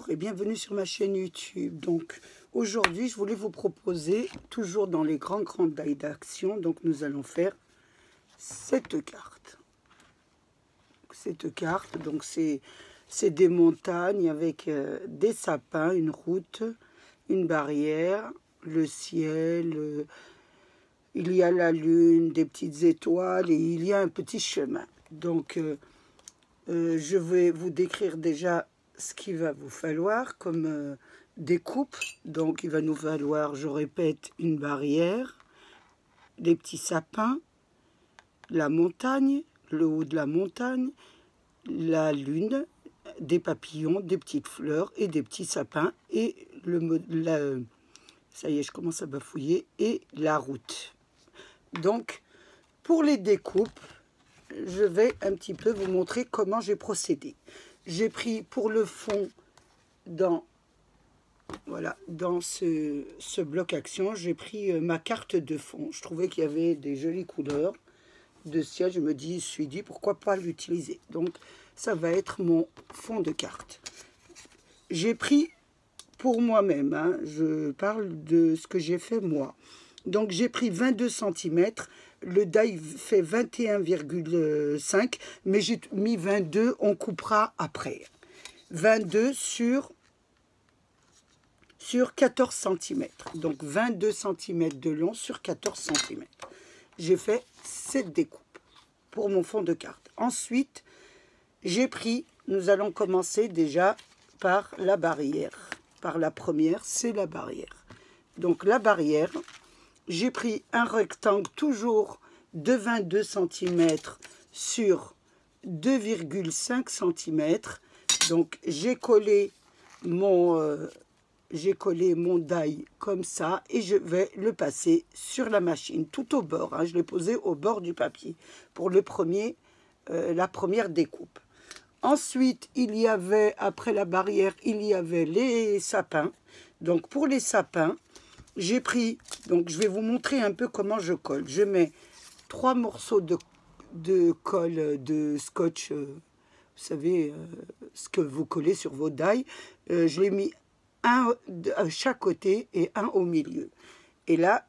Bonjour et bienvenue sur ma chaîne YouTube. Donc aujourd'hui je voulais vous proposer, toujours dans les grandes tailles d'action, donc nous allons faire cette carte. Cette carte, donc c'est des montagnes avec des sapins, une route, une barrière, le ciel, il y a la lune, des petites étoiles et il y a un petit chemin. Donc je vais vous décrire déjà ce qu'il va vous falloir comme découpe. Donc il va nous falloir, je répète, une barrière, des petits sapins, la montagne, le haut de la montagne, la lune, des papillons, des petites fleurs et des petits sapins et ça y est, je commence à bafouiller, et la route. Donc pour les découpes, je vais un petit peu vous montrer comment j'ai procédé. J'ai pris pour le fond, dans ce bloc action, j'ai pris ma carte de fond. Je trouvais qu'il y avait des jolies couleurs de ciel. Je me suis dit pourquoi pas l'utiliser. Donc ça va être mon fond de carte. J'ai pris pour moi-même, hein, je parle de ce que j'ai fait moi. Donc j'ai pris 22 cm, le die fait 21,5, mais j'ai mis 22, on coupera après. 22 sur 14 cm, donc 22 cm de long sur 14 cm. J'ai fait cette découpe pour mon fond de carte. Ensuite, j'ai pris, nous allons commencer déjà par la barrière. Par la première, c'est la barrière. Donc la barrière, j'ai pris un rectangle toujours de 22 cm sur 2,5 cm. Donc j'ai collé mon die comme ça et je vais le passer sur la machine, tout au bord. Hein, je l'ai posé au bord du papier pour la première découpe. Ensuite, il y avait, après la barrière, il y avait les sapins. Donc pour les sapins, j'ai pris, donc je vais vous montrer un peu comment je colle. Je mets 3 morceaux de colle de scotch, vous savez, ce que vous collez sur vos die. Je l'ai mis un à chaque côté et un au milieu. Et là,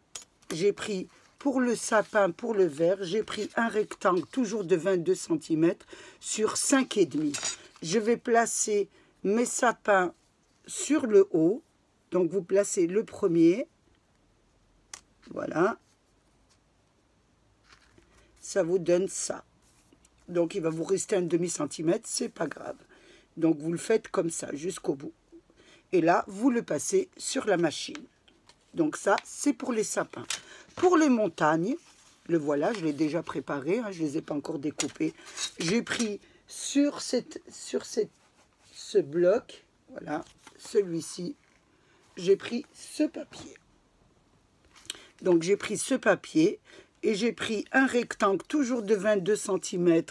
j'ai pris pour le sapin, pour le vert, j'ai pris un rectangle toujours de 22 cm sur 5,5. Je vais placer mes sapins sur le haut. Donc vous placez le premier. Voilà. Ça vous donne ça. Donc il va vous rester un demi-centimètre, c'est pas grave. Donc vous le faites comme ça jusqu'au bout. Et là, vous le passez sur la machine. Donc ça, c'est pour les sapins. Pour les montagnes, le voilà, je l'ai déjà préparé, hein, je ne les ai pas encore découpés. J'ai pris sur ce bloc, voilà, celui-ci, j'ai pris ce papier. Donc j'ai pris ce papier et j'ai pris un rectangle toujours de 22 cm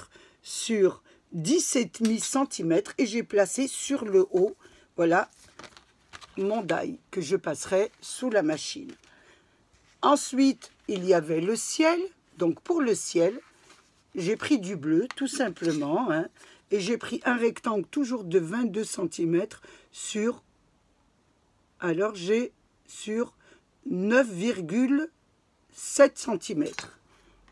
sur 17,5 cm et j'ai placé sur le haut, voilà, mon die que je passerai sous la machine. Ensuite, il y avait le ciel. Donc pour le ciel, j'ai pris du bleu tout simplement, hein, et j'ai pris un rectangle toujours de 22 cm sur, alors j'ai sur 9,7 cm.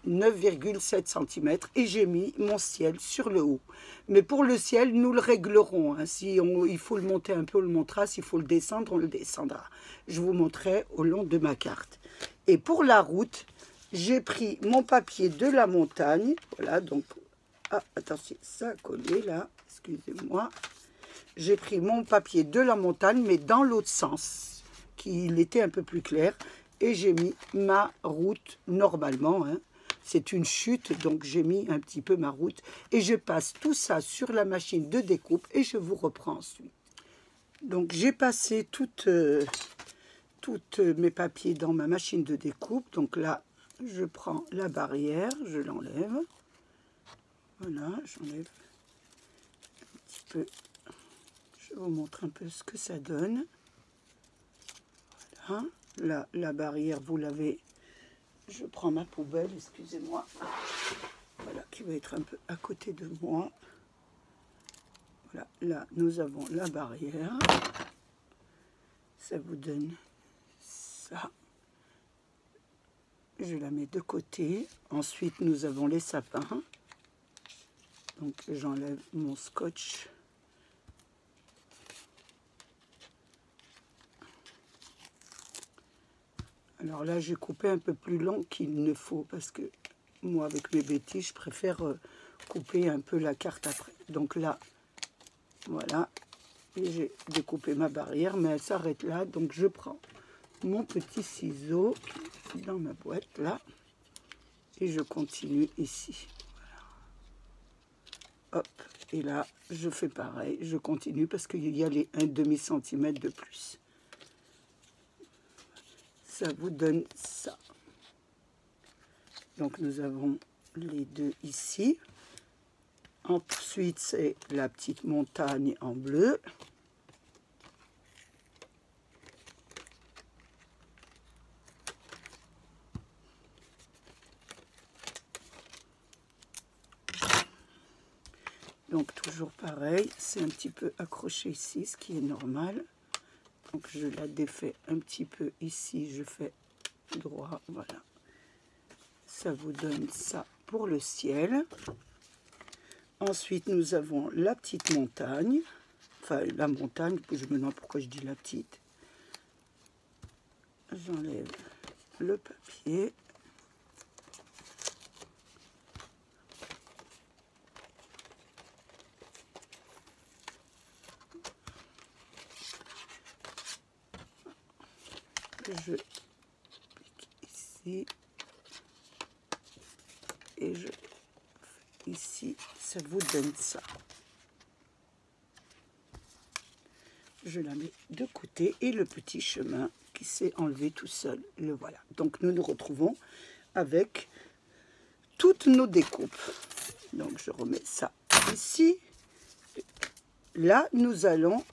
9,7 cm et j'ai mis mon ciel sur le haut. Mais pour le ciel, nous le réglerons. Hein. Il faut le monter un peu, on le montera. S'il faut le descendre, on le descendra. Je vous montrerai au long de ma carte. Et pour la route, j'ai pris mon papier de la montagne. Voilà, donc, ah, attention, ça a collé là, excusez-moi. J'ai pris mon papier de la montagne, mais dans l'autre sens, qu'il était un peu plus clair. Et j'ai mis ma route normalement, hein. C'est une chute, donc j'ai mis un petit peu ma route. Et je passe tout ça sur la machine de découpe et je vous reprends ensuite. Donc j'ai passé toutes mes papiers dans ma machine de découpe. Donc là, je prends la barrière, je l'enlève. Voilà, j'enlève un petit peu. Je vous montre un peu ce que ça donne. Voilà, là, la barrière, vous l'avez. Je prends ma poubelle, excusez-moi. Voilà, qui va être un peu à côté de moi. Voilà, là, nous avons la barrière. Ça vous donne ça. Je la mets de côté. Ensuite, nous avons les sapins. Donc, j'enlève mon scotch. Alors là, j'ai coupé un peu plus long qu'il ne faut parce que moi, avec mes bêtises, je préfère couper un peu la carte après. Donc là, voilà, j'ai découpé ma barrière, mais elle s'arrête là. Donc je prends mon petit ciseau dans ma boîte là et je continue ici. Voilà. Hop, et là, je fais pareil, je continue parce qu'il y a les 1/2 centimètre de plus. Ça vous donne ça. Donc nous avons les deux ici. Ensuite, c'est la petite montagne en bleu. Donc toujours pareil, c'est un petit peu accroché ici, ce qui est normal. Donc je la défais un petit peu ici, je fais droit, voilà. Ça vous donne ça pour le ciel. Ensuite, nous avons la petite montagne. Enfin, la montagne, je me demande pourquoi je dis la petite. J'enlève le papier. Je pique ici. Et je fais ici. Ça vous donne ça. Je la mets de côté et le petit chemin qui s'est enlevé tout seul, le voilà. Donc nous nous retrouvons avec toutes nos découpes. Donc je remets ça ici. Là, nous allons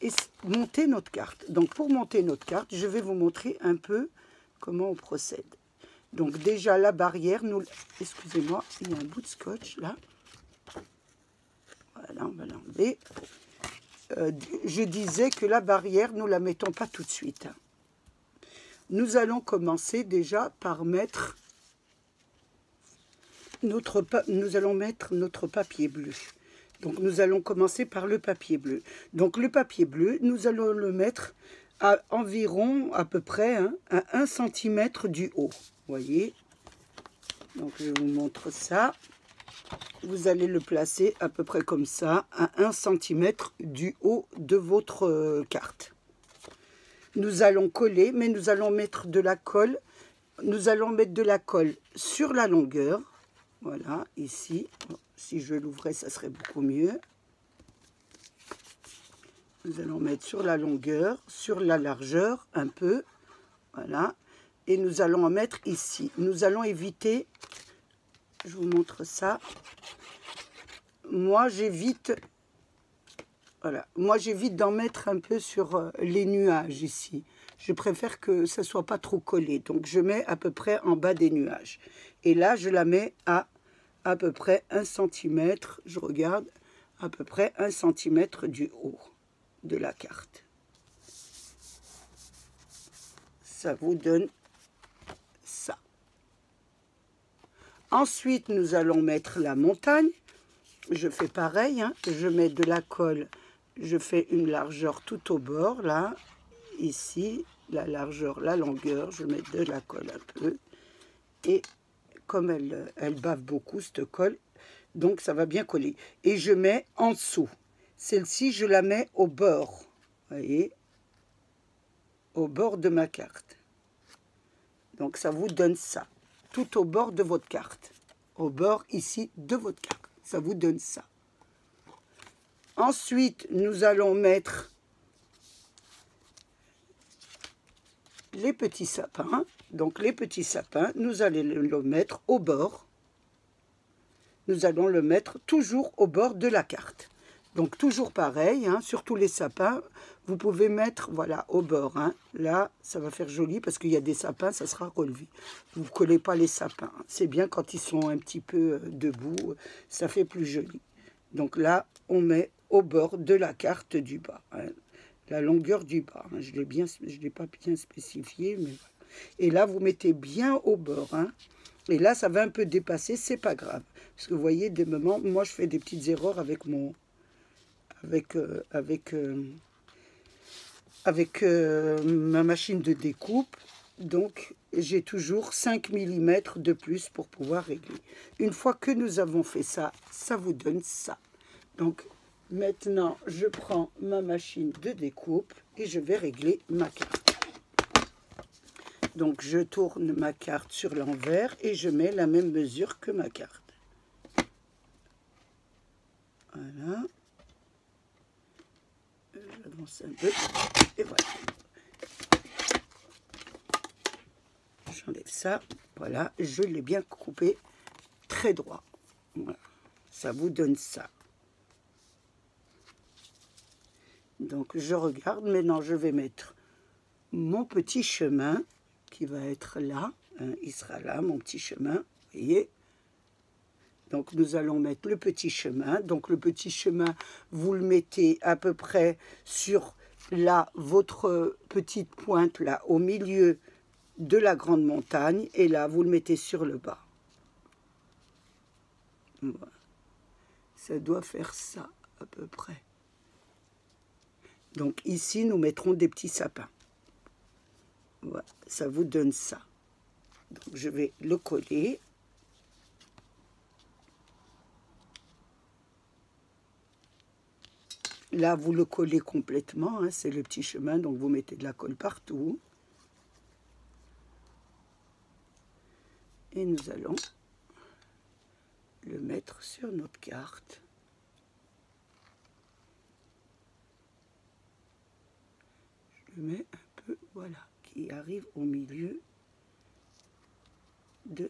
monter notre carte. Donc pour monter notre carte, je vais vous montrer un peu comment on procède. Donc déjà la barrière, nous... Excusez-moi, il y a un bout de scotch là. Voilà, on va l'enlever. Je disais que la barrière, nous ne la mettons pas tout de suite. Nous allons commencer déjà par mettre nous allons mettre notre papier bleu. Donc nous allons commencer par le papier bleu. Donc le papier bleu, nous allons le mettre à environ, à peu près, hein, à 1 cm du haut. Vous voyez? Donc je vous montre ça. Vous allez le placer à peu près comme ça, à 1 cm du haut de votre carte. Nous allons coller, mais nous allons mettre de la colle. Nous allons mettre de la colle sur la longueur. Voilà, ici. Si je l'ouvrais, ça serait beaucoup mieux. Nous allons mettre sur la longueur, sur la largeur, un peu. Voilà. Et nous allons en mettre ici. Nous allons éviter... Je vous montre ça. Moi, j'évite... Voilà. Moi, j'évite d'en mettre un peu sur les nuages ici. Je préfère que ça ne soit pas trop collé. Donc, je mets à peu près en bas des nuages. Et là, je la mets à peu près 1 cm. Je regarde, à peu près 1 cm du haut de la carte. Ça vous donne ça. Ensuite, nous allons mettre la montagne. Je fais pareil, hein. Je mets de la colle. Je fais une largeur tout au bord, là, ici, la largeur, la longueur, je mets de la colle un peu. Et comme elle bave beaucoup, cette colle, donc ça va bien coller. Et je mets en dessous. Celle-ci, je la mets au bord, vous voyez, au bord de ma carte. Donc ça vous donne ça, tout au bord de votre carte. Au bord, ici, de votre carte. Ça vous donne ça. Ensuite, nous allons mettre les petits sapins. Donc, les petits sapins, nous allons le mettre au bord. Nous allons le mettre toujours au bord de la carte. Donc, toujours pareil, hein, sur tous les sapins, vous pouvez mettre, voilà, au bord. Hein. Là, ça va faire joli parce qu'il y a des sapins, ça sera relevé. Vous ne collez pas les sapins. C'est bien quand ils sont un petit peu debout, ça fait plus joli. Donc là, on met au bord de la carte du bas, hein, la longueur du bas, hein. Je l'ai pas bien spécifié, mais voilà. Et là, vous mettez bien au bord, hein. Et là, ça va un peu dépasser, c'est pas grave. Parce que vous voyez, des moments, moi, je fais des petites erreurs avec mon... ma machine de découpe. Donc, j'ai toujours 5 mm de plus pour pouvoir régler. Une fois que nous avons fait ça, ça vous donne ça. Donc, maintenant, je prends ma machine de découpe et je vais régler ma carte. Donc, je tourne ma carte sur l'envers et je mets la même mesure que ma carte. Voilà. J'avance un peu et voilà. J'enlève ça. Voilà, je l'ai bien coupé très droit. Voilà. Ça vous donne ça. Donc, je regarde. Maintenant, je vais mettre mon petit chemin qui va être là, hein, il sera là, mon petit chemin, vous voyez. Donc, nous allons mettre le petit chemin. Donc, le petit chemin, vous le mettez à peu près sur là, votre petite pointe, là, au milieu de la grande montagne. Et là, vous le mettez sur le bas. Voilà. Ça doit faire ça, à peu près. Donc, ici, nous mettrons des petits sapins. Voilà, ça vous donne ça. Donc, je vais le coller. Là, vous le collez complètement, hein, c'est le petit chemin, donc vous mettez de la colle partout. Et nous allons le mettre sur notre carte. Je le mets un peu, voilà, qui arrive au milieu de...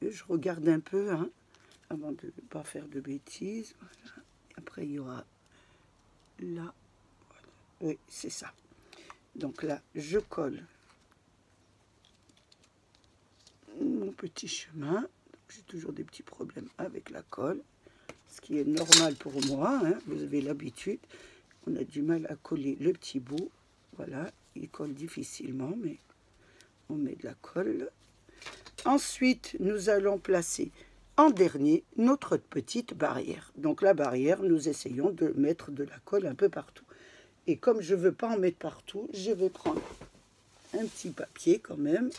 Je regarde un peu, hein, avant de ne pas faire de bêtises. Voilà. Après, il y aura là. Voilà. Oui, c'est ça. Donc là, je colle mon petit chemin. J'ai toujours des petits problèmes avec la colle, ce qui est normal pour moi, hein. Vous avez l'habitude. On a du mal à coller le petit bout. Voilà, il colle difficilement, mais on met de la colle. Ensuite, nous allons placer en dernier notre petite barrière. Donc la barrière, nous essayons de mettre de la colle un peu partout. Et comme je ne veux pas en mettre partout, je vais prendre un petit papier quand même.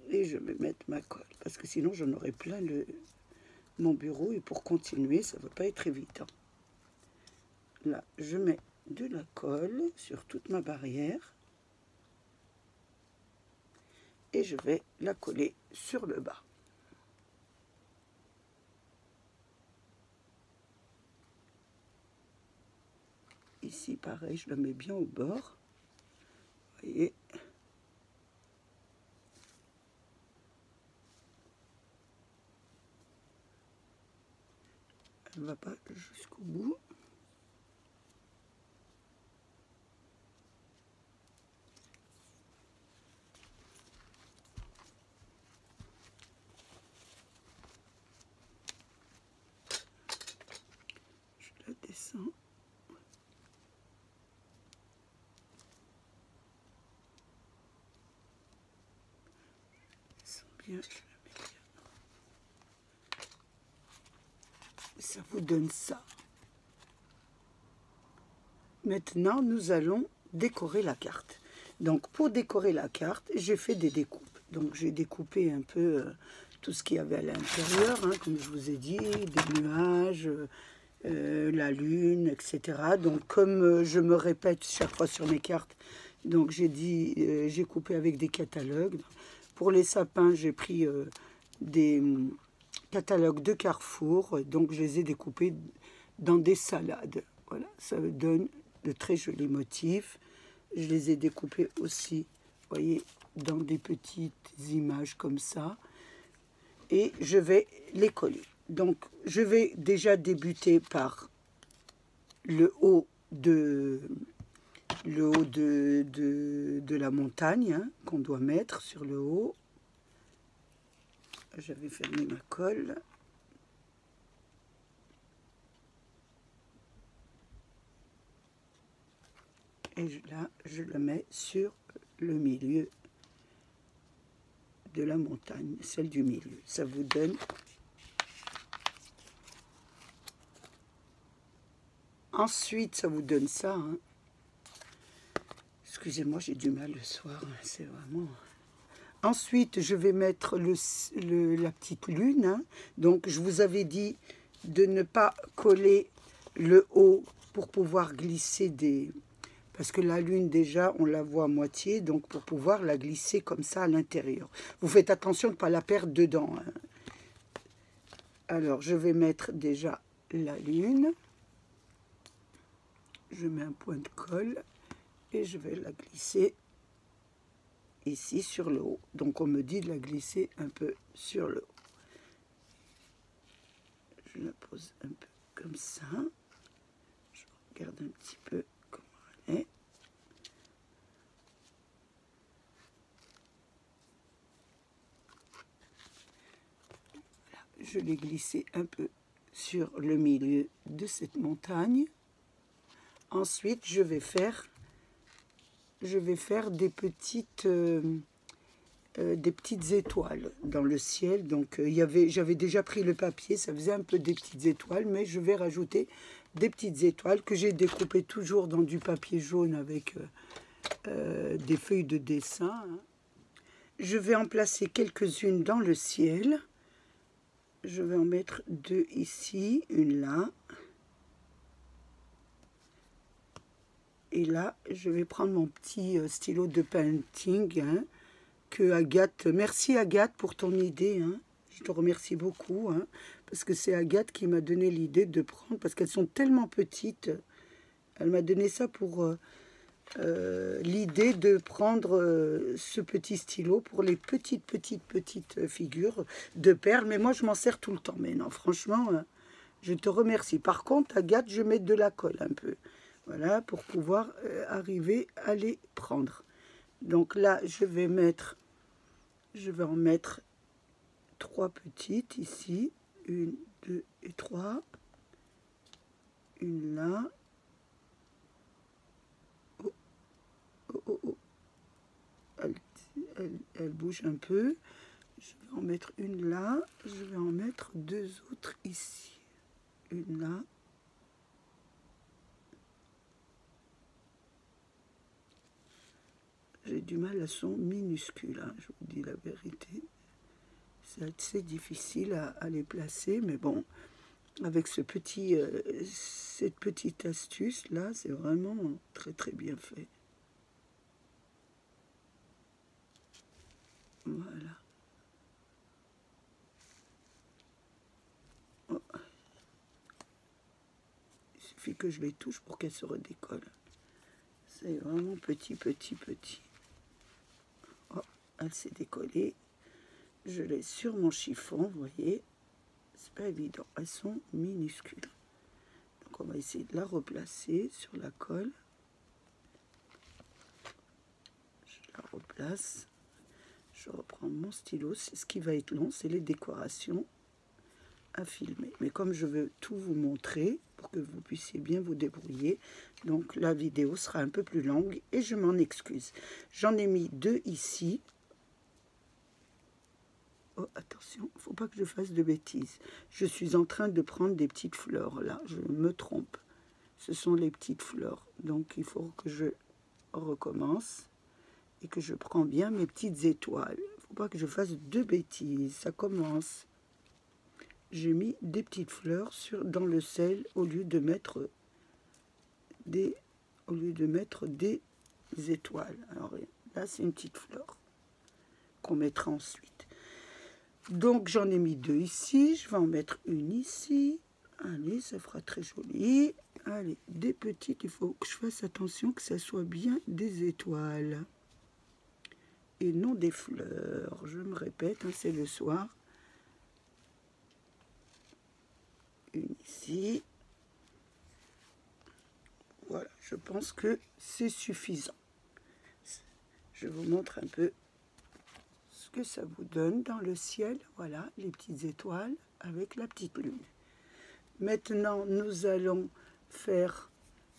Et je vais mettre ma colle. Parce que sinon, j'en aurai plein mon bureau. Et pour continuer, ça ne va pas être évident. Là, je mets de la colle sur toute ma barrière. Et je vais la coller sur le bas. Ici, pareil, je la mets bien au bord. Vous voyez. Elle ne va pas jusqu'au bout. Je la descends. Bien, je la mets bien. Ça vous donne ça. Maintenant, nous allons décorer la carte. Donc, pour décorer la carte, j'ai fait des découpes. Donc, j'ai découpé un peu tout ce qu'il y avait à l'intérieur, hein, comme je vous ai dit, des nuages, la lune, etc. Donc, comme je me répète chaque fois sur mes cartes, donc j'ai dit, j'ai coupé avec des catalogues. Pour les sapins, j'ai pris des catalogues de Carrefour, donc je les ai découpés dans des salades. Voilà, ça donne de très jolis motifs. Je les ai découpés aussi, vous voyez, dans des petites images comme ça. Et je vais les coller. Donc, je vais déjà débuter par le haut de la montagne, hein, qu'on doit mettre sur le haut. j'avais fermé ma colle. Et là, je le mets sur le milieu de la montagne, celle du milieu. Ça vous donne... Ensuite, ça vous donne ça. Hein. Excusez-moi, j'ai du mal le soir. Hein, c'est vraiment... Ensuite, je vais mettre la petite lune. Hein. Donc, je vous avais dit de ne pas coller le haut pour pouvoir glisser des... Parce que la lune, déjà, on la voit à moitié. Donc, pour pouvoir la glisser comme ça à l'intérieur. Vous faites attention de ne pas la perdre dedans. Hein. Alors, je vais mettre déjà la lune. Je mets un point de colle et je vais la glisser ici sur le haut. Donc on me dit de la glisser un peu sur le haut. Je la pose un peu comme ça. Je regarde un petit peu comment elle est. Voilà, je l'ai glissée un peu sur le milieu de cette montagne. Ensuite, je vais faire des petites étoiles dans le ciel. Donc, j'avais déjà pris le papier, ça faisait un peu des petites étoiles, mais je vais rajouter des petites étoiles que j'ai découpées toujours dans du papier jaune avec des feuilles de dessin. Hein. Je vais en placer quelques-unes dans le ciel. Je vais en mettre 2 ici, une là. Et là, je vais prendre mon petit stylo de painting hein, que Agathe... Merci Agathe pour ton idée. Hein. Je te remercie beaucoup. Hein, parce que c'est Agathe qui m'a donné l'idée de prendre... Parce qu'elles sont tellement petites. Elle m'a donné ça pour l'idée de prendre ce petit stylo pour les petites figures de perles. Mais moi, je m'en sers tout le temps. Mais non, franchement, je te remercie. Par contre, Agathe, je mets de la colle un peu. Voilà, pour pouvoir arriver à les prendre. Donc là, je vais en mettre 3 petites ici. 1, 2 et 3. Une là. Oh, oh, oh, oh. Elle bouge un peu. Je vais en mettre une là. Je vais en mettre 2 autres ici. Une là. J'ai du mal, elles sont minuscules, hein, je vous dis la vérité. C'est assez difficile à les placer, mais bon, avec cette petite astuce là, c'est vraiment très très bien fait. Voilà. Oh. Il suffit que je les touche pour qu'elles se redécollent. C'est vraiment petit. Oh, elle s'est décollée. Je l'ai sur mon chiffon, vous voyez. C'est pas évident. Elles sont minuscules. Donc on va essayer de la replacer sur la colle. Je la replace. Je reprends mon stylo. C'est ce qui va être long, c'est les décorations à filmer. Mais comme je veux tout vous montrer, pour que vous puissiez bien vous débrouiller, donc la vidéo sera un peu plus longue et je m'en excuse. J'en ai mis 2 ici. Oh, attention, il ne faut pas que je fasse de bêtises. Je suis en train de prendre des petites fleurs, là, je me trompe. Ce sont les petites fleurs, donc il faut que je recommence et que je prends bien mes petites étoiles. Il ne faut pas que je fasse de bêtises, ça commence. J'ai mis des petites fleurs dans le sel au lieu de mettre des étoiles. Alors là, c'est une petite fleur qu'on mettra ensuite. Donc j'en ai mis 2 ici, je vais en mettre une ici. Allez, ça fera très joli. Allez, des petites, il faut que je fasse attention que ça soit bien des étoiles. Et non des fleurs. Je me répète, hein, c'est le soir. Une ici. Voilà, je pense que c'est suffisant. Je vous montre un peu ce que ça vous donne dans le ciel. Voilà, les petites étoiles avec la petite lune. Maintenant, nous allons faire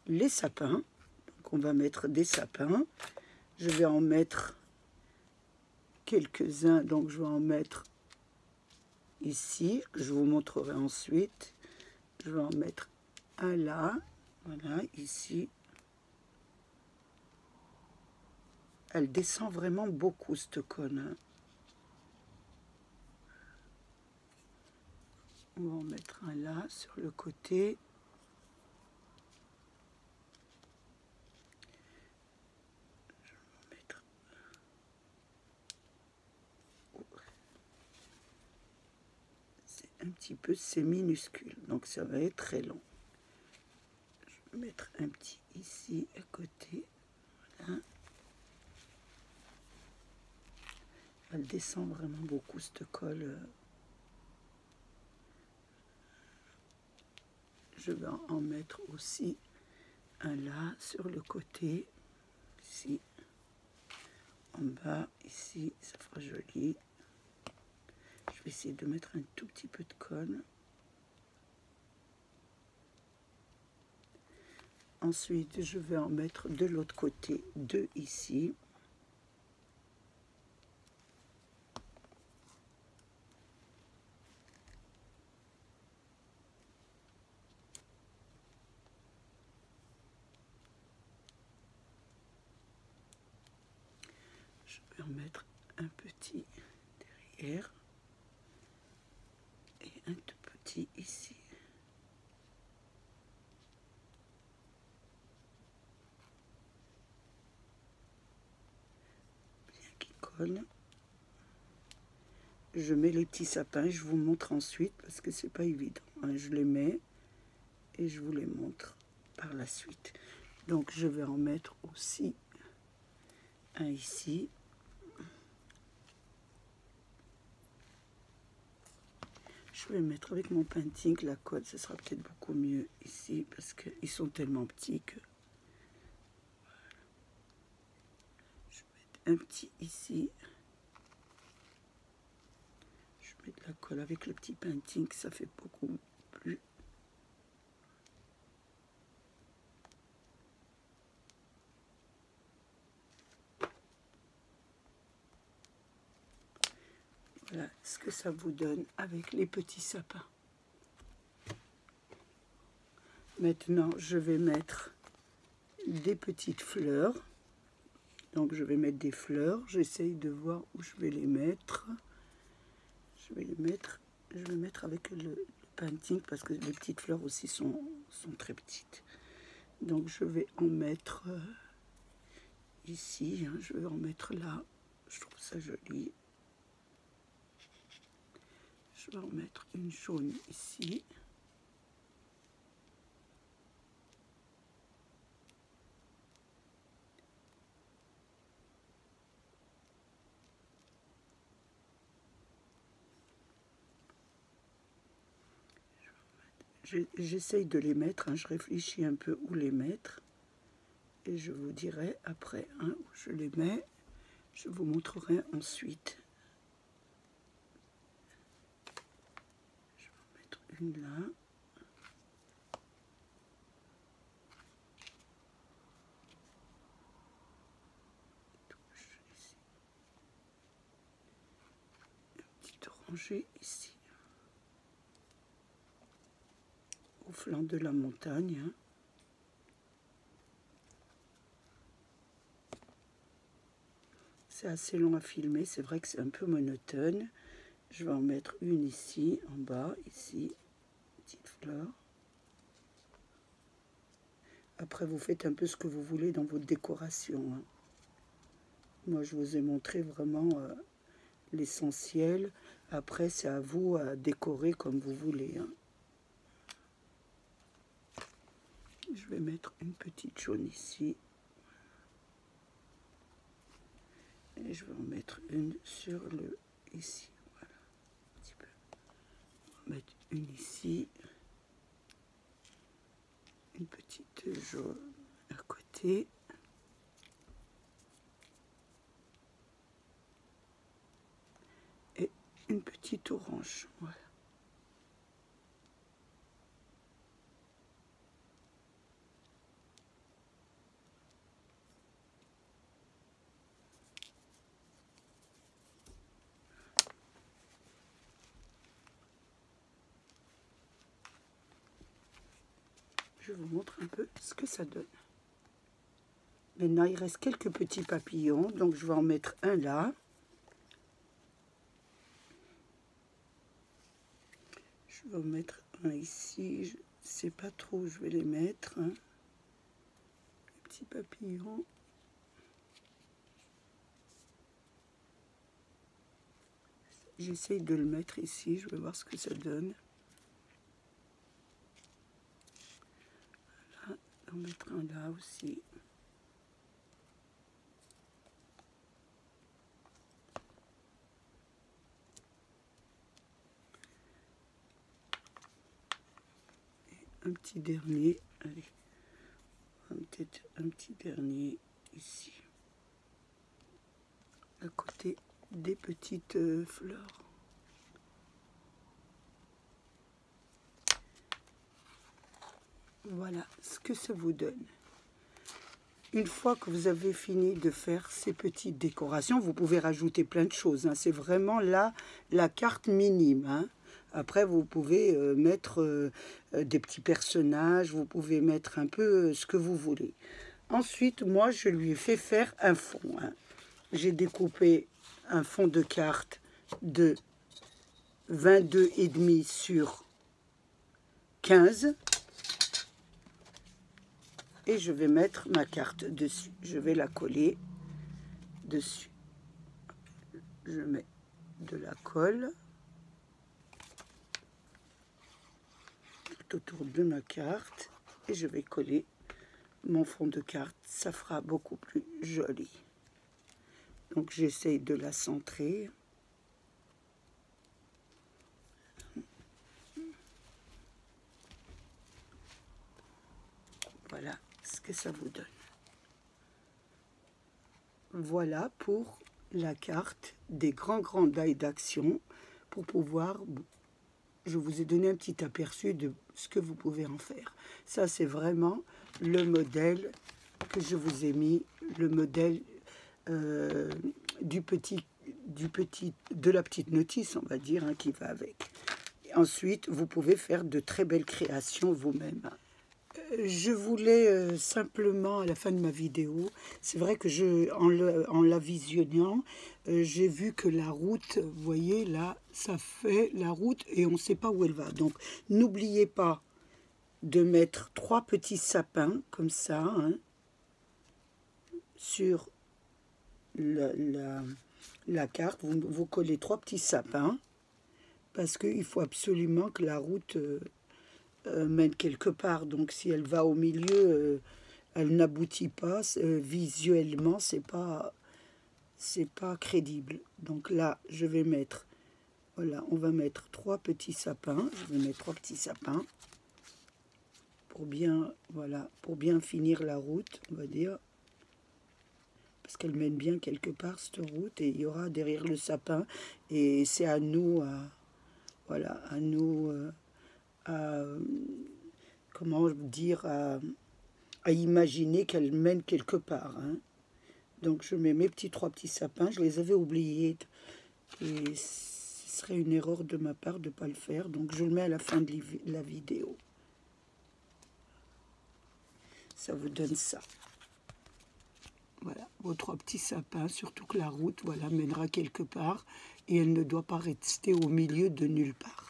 les sapins. Donc, on va mettre des sapins. Je vais en mettre quelques-uns. Donc, je vais en mettre ici, que je vous montrerai ensuite. Je vais en mettre un là. Voilà, ici. Elle descend vraiment beaucoup, cette cône. Hein. On va en mettre un là, sur le côté. Je vais en mettre... C'est un petit peu, c'est minuscule, donc ça va être très long. Je vais mettre un petit ici, à côté. Voilà. Elle descend vraiment beaucoup, cette colle. Je vais en mettre aussi un là sur le côté, ici, en bas, ici, ça fera joli. Je vais essayer de mettre un tout petit peu de colle. Ensuite, je vais en mettre de l'autre côté, deux ici. Je vais en mettre un petit derrière et un tout petit ici. Bien qu'il colle. Je mets les petits sapins, je vous montre ensuite parce que c'est pas évident. Hein. Je les mets et je vous les montre par la suite. Donc je vais en mettre aussi un ici. Je vais mettre avec mon painting la colle, ce sera peut-être beaucoup mieux ici parce qu'ils sont tellement petits que... Voilà. Je vais mettre un petit ici. Je mets de la colle avec le petit painting, ça fait beaucoup plus. Voilà ce que ça vous donne avec les petits sapins. Maintenant, je vais mettre des petites fleurs. Donc, je vais mettre des fleurs. J'essaye de voir où je vais les mettre. Je vais mettre avec le painting parce que les petites fleurs aussi sont très petites. Donc, je vais en mettre ici. Hein, je vais en mettre là. Je trouve ça joli. Je vais en mettre une jaune ici. J'essaye de les mettre, hein, je réfléchis un peu où les mettre. Et je vous dirai après hein, où je les mets. Je vous montrerai ensuite. Je vais en mettre une là. Orangé ici, au flanc de la montagne. Hein. C'est assez long à filmer, c'est vrai que c'est un peu monotone. Je vais en mettre une ici, en bas, ici, petite fleur. Après, vous faites un peu ce que vous voulez dans votre décoration. Hein. Moi, je vous ai montré vraiment l'essentiel. Après, c'est à vous à décorer comme vous voulez. Hein. Je vais mettre une petite jaune ici. Et je vais en mettre une sur le ici. Voilà. Un petit peu. On va mettre une ici. Une petite jaune à côté. une petite orange. Voilà. Je vous montre un peu ce que ça donne. Maintenant, il reste quelques petits papillons, donc je vais en mettre un là. Je vais en mettre un ici, je ne sais pas trop où je vais les mettre. Hein. Les petits papillons. J'essaye de le mettre ici, je vais voir ce que ça donne. Voilà, on va mettre un là aussi. Un petit dernier, allez, peut-être un petit dernier ici, à côté des petites fleurs. Voilà ce que ça vous donne. Une fois que vous avez fini de faire ces petites décorations, vous pouvez rajouter plein de choses. Hein. C'est vraiment là la carte minime. Hein. Après, vous pouvez mettre des petits personnages, vous pouvez mettre un peu ce que vous voulez. Ensuite, moi, je lui ai fait faire un fond. Hein. J'ai découpé un fond de carte de 22,5 sur 15. Et je vais mettre ma carte dessus. Je vais la coller dessus. Je mets de la colle tout autour de ma carte et je vais coller mon fond de carte. Ça fera beaucoup plus joli. Donc j'essaye de la centrer. Voilà ce que ça vous donne. Voilà pour la carte des grands die d'action pour pouvoir... Je vous ai donné un petit aperçu de ce que vous pouvez en faire. Ça, c'est vraiment le modèle que je vous ai mis, le modèle de la petite notice, on va dire, hein, qui va avec. Ensuite, vous pouvez faire de très belles créations vous-même. Je voulais simplement, à la fin de ma vidéo, c'est vrai que en la visionnant, j'ai vu que la route, vous voyez, là, ça fait la route et on ne sait pas où elle va. Donc, n'oubliez pas de mettre 3 petits sapins, comme ça, hein, sur la carte. Vous collez 3 petits sapins, parce qu'il faut absolument que la route... mène quelque part, donc si elle va au milieu, elle n'aboutit pas, visuellement c'est pas crédible. Donc là je vais mettre, voilà, on va mettre 3 petits sapins, je vais mettre 3 petits sapins pour bien, voilà, pour bien finir la route, on va dire, parce qu'elle mène bien quelque part cette route et il y aura derrière le sapin et c'est à nous voilà, à nous comment dire, à imaginer qu'elle mène quelque part. Hein. Donc je mets mes 3 petits sapins, je les avais oubliés et ce serait une erreur de ma part de ne pas le faire. Donc je le mets à la fin de la vidéo. Ça vous donne ça. Voilà, vos 3 petits sapins, surtout que la route, voilà, mènera quelque part et elle ne doit pas rester au milieu de nulle part.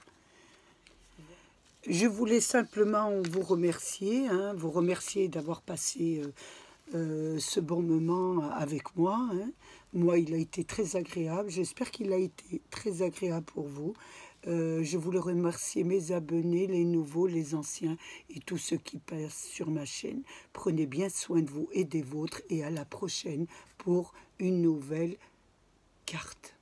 Je voulais simplement vous remercier, hein, vous remercier d'avoir passé ce bon moment avec moi. Hein. Moi, il a été très agréable. J'espère qu'il a été très agréable pour vous. Je voulais remercier mes abonnés, les nouveaux, les anciens et tous ceux qui passent sur ma chaîne. Prenez bien soin de vous et des vôtres et à la prochaine pour une nouvelle carte.